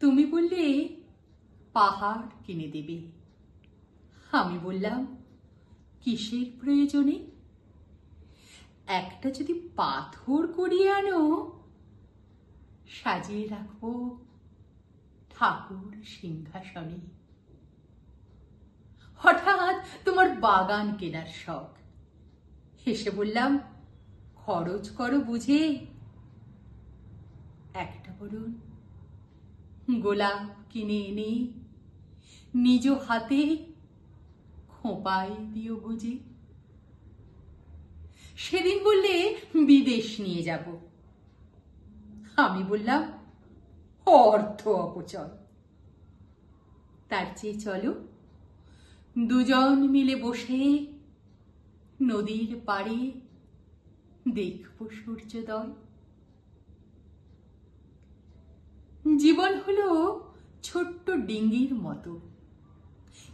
তুমি বললে পাহাড় কিনে দেবে। আমি বললাম কিসের প্রয়োজনে? একটা যদি পাথর করিয়ে আনো, সাজিয়ে রাখবো ঠাকুর সিংহাসনে। হঠাৎ তোমার বাগান কেনার শখ। হেসে বললাম খরচ করো বুঝে। একটা বরণ গোলাপ কিনে এনে নিজ হাতে খোঁপায় দিও বুঝে। সেদিন বললে বিদেশ নিয়ে যাব। আমি বললাম অর্থ অপচয়। তার চেয়ে চলো দুজন মিলে বসে নদীর পাড়ে দেখবো সূর্যোদয়। জীবন হলো ছোট্ট ডিঙ্গির মতো,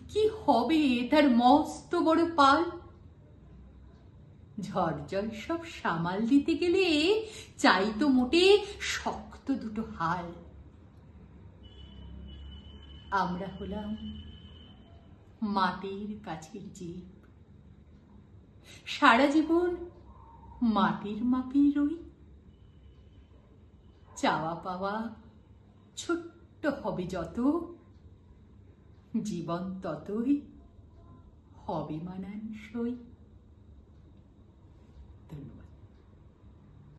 কি হবে তার মস্ত বড় পাল। ঝড় জল সব সামাল দিতে গেলে চাই তো মোটে শক্ত দুটো হাল। আমরা হলাম মাটির কাছের জীব, সারা জীবন মাটির মাপেই রই। চাওয়া পাওয়া ছোট্ট হবে যত, জীবন ততই হবে মানানসই। ধন্যবাদ।